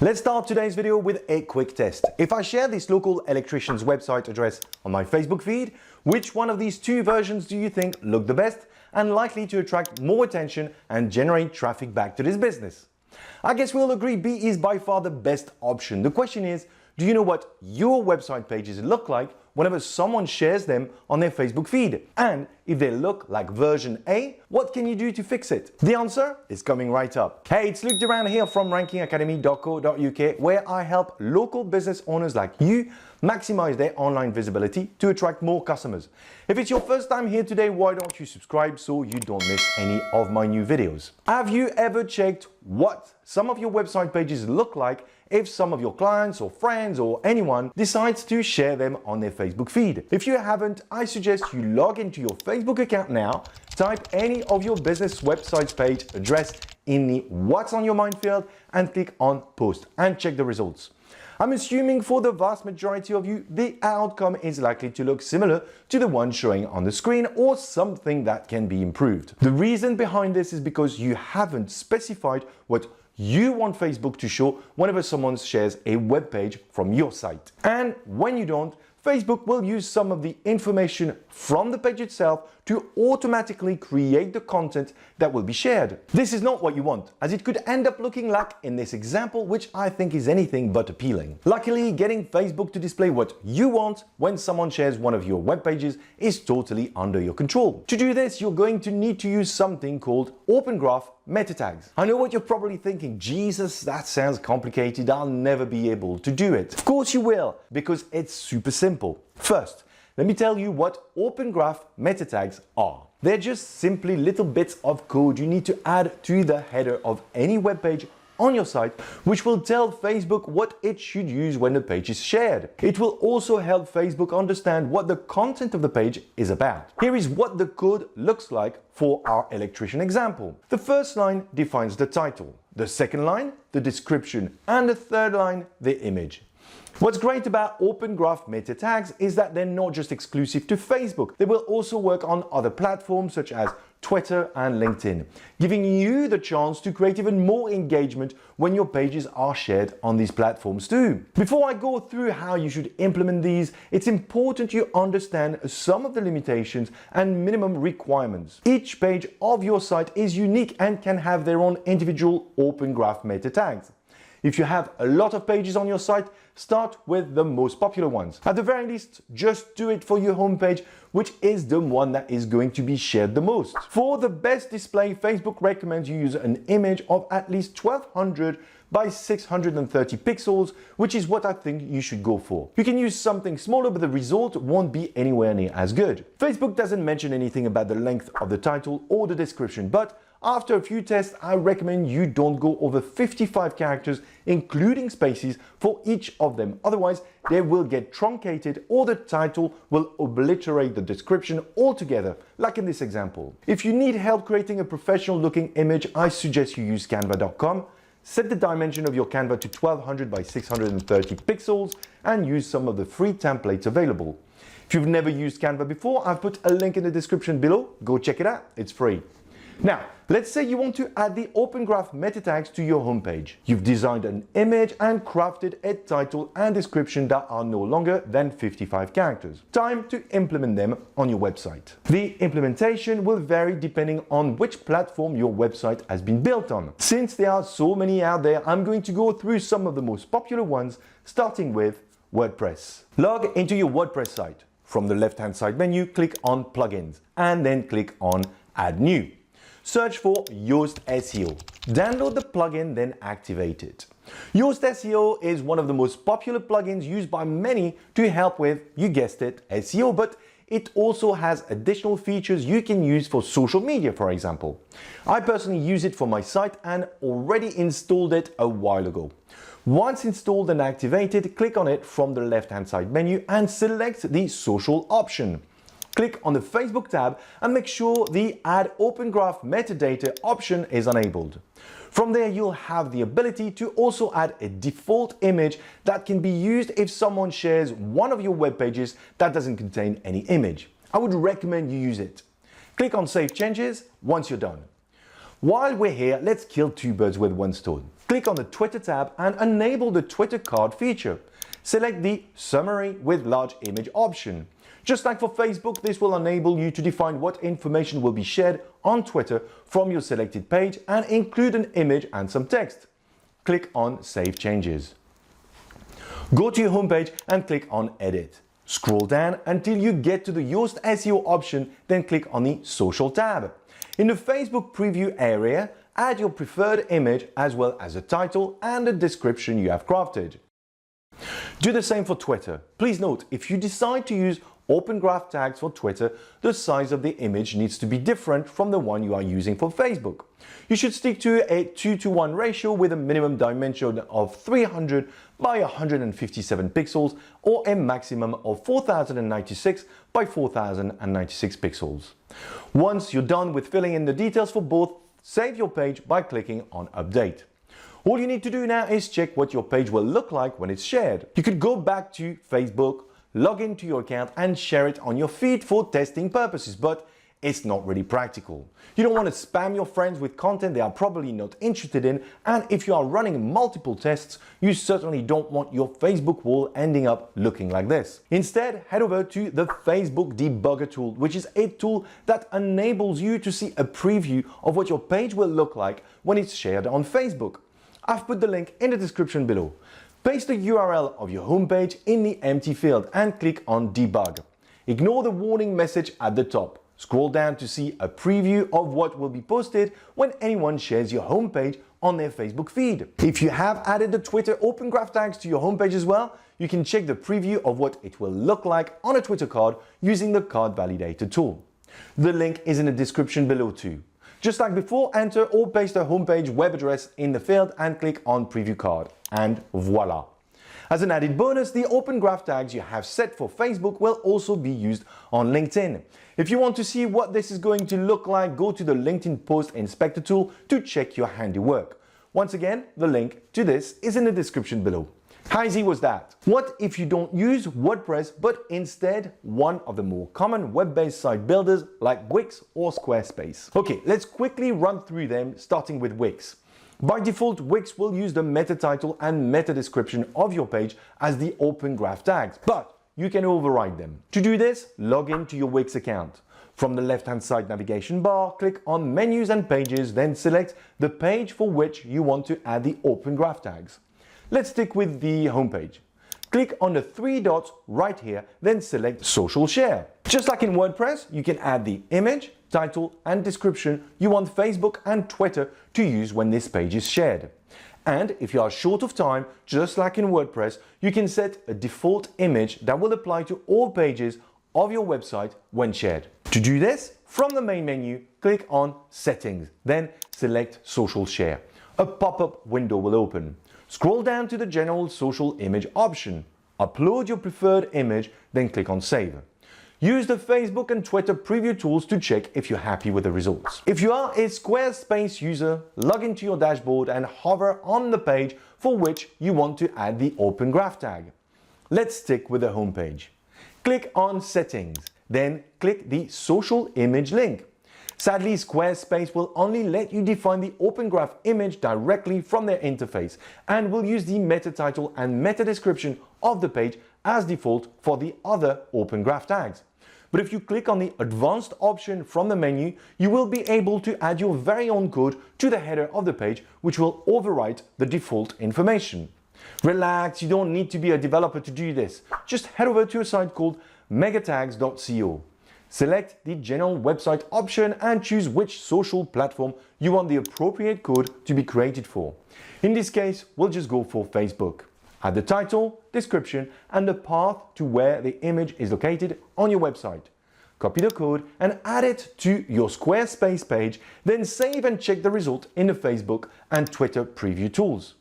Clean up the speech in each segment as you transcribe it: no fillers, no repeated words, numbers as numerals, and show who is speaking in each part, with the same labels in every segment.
Speaker 1: Let's start today's video with a quick test. If I share this local electrician's website address on my Facebook feed, which one of these two versions do you think look the best and likely to attract more attention and generate traffic back to this business? I guess we'll agree B is by far the best option. The question is, do you know what your website pages look like whenever someone shares them on their Facebook feed? And if they look like version A, what can you do to fix it? The answer is coming right up. Hey, it's Luke Duran here from rankingacademy.co.uk, where I help local business owners like you maximize their online visibility to attract more customers. If it's your first time here today, why don't you subscribe so you don't miss any of my new videos? Have you ever checked what some of your website pages look like if some of your clients or friends or anyone decides to share them on their Facebook feed? If you haven't, I suggest you log into your Facebook account now, type any of your business website's page address in the What's on Your Mind field and click on Post and check the results. I'm assuming for the vast majority of you, the outcome is likely to look similar to the one showing on the screen or something that can be improved. The reason behind this is because you haven't specified what you want Facebook to show whenever someone shares a web page from your site. And when you don't, Facebook will use some of the information from the page itself to automatically create the content that will be shared. This is not what you want, as it could end up looking like in this example, which I think is anything but appealing. Luckily, getting Facebook to display what you want when someone shares one of your web pages is totally under your control. To do this, you're going to need to use something called Open Graph meta tags. I know what you're probably thinking, Jesus, that sounds complicated, I'll never be able to do it. Of course you will, because it's super simple. First, let me tell you what Open Graph meta tags are. They're just simply little bits of code you need to add to the header of any web page on your site, which will tell Facebook what it should use when the page is shared. It will also help Facebook understand what the content of the page is about. Here is what the code looks like for our electrician example. The first line defines the title, the second line, the description, and the third line, the image. What's great about Open Graph meta tags is that they're not just exclusive to Facebook. They will also work on other platforms such as Twitter and LinkedIn, giving you the chance to create even more engagement when your pages are shared on these platforms too. Before I go through how you should implement these, it's important you understand some of the limitations and minimum requirements. Each page of your site is unique and can have their own individual Open Graph meta tags. If you have a lot of pages on your site, start with the most popular ones. At the very least, just do it for your homepage, which is the one that is going to be shared the most. For the best display, Facebook recommends you use an image of at least 1200 by 630 pixels, which is what I think you should go for. You can use something smaller, but the result won't be anywhere near as good. Facebook doesn't mention anything about the length of the title or the description, but after a few tests, I recommend you don't go over 55 characters, including spaces, for each of them. Otherwise, they will get truncated or the title will obliterate the description altogether, like in this example. If you need help creating a professional looking image, I suggest you use canva.com. Set the dimension of your Canva to 1200 by 630 pixels and use some of the free templates available. If you've never used Canva before, I've put a link in the description below. Go check it out, it's free. Now, let's say you want to add the Open Graph meta tags to your homepage. You've designed an image and crafted a title and description that are no longer than 55 characters. Time to implement them on your website. The implementation will vary depending on which platform your website has been built on. Since there are so many out there, I'm going to go through some of the most popular ones, starting with WordPress. Log into your WordPress site. From the left-hand side menu, click on Plugins and then click on Add New. Search for Yoast SEO. Download the plugin, then activate it. Yoast SEO is one of the most popular plugins used by many to help with, you guessed it, SEO, but it also has additional features you can use for social media, for example. I personally use it for my site and already installed it a while ago. Once installed and activated, click on it from the left-hand side menu and select the social option. Click on the Facebook tab and make sure the Add Open Graph Metadata option is enabled. From there, you'll have the ability to also add a default image that can be used if someone shares one of your web pages that doesn't contain any image. I would recommend you use it. Click on Save Changes once you're done. While we're here, let's kill two birds with one stone. click on the Twitter tab and enable the Twitter card feature. Select the Summary with Large Image option. Just like for Facebook, this will enable you to define what information will be shared on Twitter from your selected page and include an image and some text. Click on Save Changes. Go to your homepage and click on Edit. Scroll down until you get to the Yoast SEO option, then click on the Social tab. In the Facebook preview area, add your preferred image as well as a title and a description you have crafted. Do the same for Twitter. Please note, if you decide to use Open Graph tags for Twitter, the size of the image needs to be different from the one you are using for Facebook. You should stick to a 2:1 ratio with a minimum dimension of 300 by 157 pixels or a maximum of 4096 by 4096 pixels. Once you're done with filling in the details for both, save your page by clicking on Update. All you need to do now is check what your page will look like when it's shared. You could go back to Facebook, log into your account and share it on your feed for testing purposes, but it's not really practical. You don't want to spam your friends with content they are probably not interested in, and if you are running multiple tests, you certainly don't want your Facebook wall ending up looking like this. Instead, head over to the Facebook debugger tool, which is a tool that enables you to see a preview of what your page will look like when it's shared on Facebook. I've put the link in the description below. Paste the URL of your homepage in the empty field and click on Debug. Ignore the warning message at the top. Scroll down to see a preview of what will be posted when anyone shares your homepage on their Facebook feed. If you have added the Twitter Open Graph tags to your homepage as well, you can check the preview of what it will look like on a Twitter card using the Card Validator tool. The link is in the description below too. Just like before, enter or paste a homepage web address in the field and click on Preview Card. And voila! As an added bonus, the Open Graph tags you have set for Facebook will also be used on LinkedIn. If you want to see what this is going to look like, go to the LinkedIn Post Inspector tool to check your handiwork. Once again, the link to this is in the description below. How easy was that? What if you don't use WordPress, but instead one of the more common web-based site builders like Wix or Squarespace? Okay, let's quickly run through them, starting with Wix. By default, Wix will use the meta title and meta description of your page as the Open Graph tags, but you can override them. To do this, log into your Wix account. From the left-hand side navigation bar, click on Menus and Pages, then select the page for which you want to add the Open Graph tags. Let's stick with the homepage. Click on the three dots right here, then select Social Share. Just like in WordPress, you can add the image, title, and description you want Facebook and Twitter to use when this page is shared. And if you are short of time, just like in WordPress, you can set a default image that will apply to all pages of your website when shared. To do this, from the main menu, click on Settings, then select Social Share. A pop-up window will open. Scroll down to the General Social Image option. Upload your preferred image, then click on Save. Use the Facebook and Twitter preview tools to check if you're happy with the results. If you are a Squarespace user, log into your dashboard and hover on the page for which you want to add the Open Graph tag. Let's stick with the home page. Click on Settings, then click the Social Image link. Sadly, Squarespace will only let you define the Open Graph image directly from their interface and will use the meta title and meta description of the page as default for the other Open Graph tags. But if you click on the Advanced option from the menu, you will be able to add your very own code to the header of the page, which will overwrite the default information. Relax, you don't need to be a developer to do this. Just head over to a site called megatags.co. Select the General Website option and choose which social platform you want the appropriate code to be created for. In this case, we'll just go for Facebook. Add the title, description, and the path to where the image is located on your website. Copy the code and add it to your Squarespace page, then save and check the result in the Facebook and Twitter preview tools.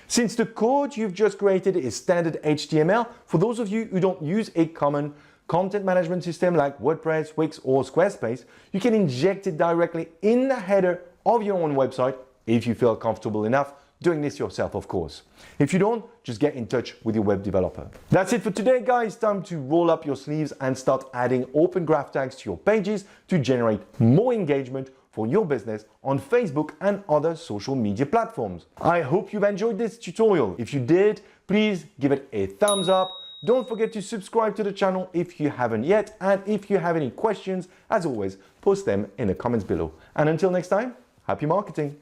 Speaker 1: Since the code you've just created is standard HTML, for those of you who don't use a common content management system like WordPress, Wix, or Squarespace, you can inject it directly in the header of your own website if you feel comfortable enough doing this yourself, of course. If you don't, just get in touch with your web developer. That's it for today, guys. Time to roll up your sleeves and start adding Open Graph tags to your pages to generate more engagement, for your business on Facebook and other social media platforms. I hope you've enjoyed this tutorial. If you did, please give it a thumbs up. Don't forget to subscribe to the channel if you haven't yet. And if you have any questions, as always, post them in the comments below. And until next time, happy marketing.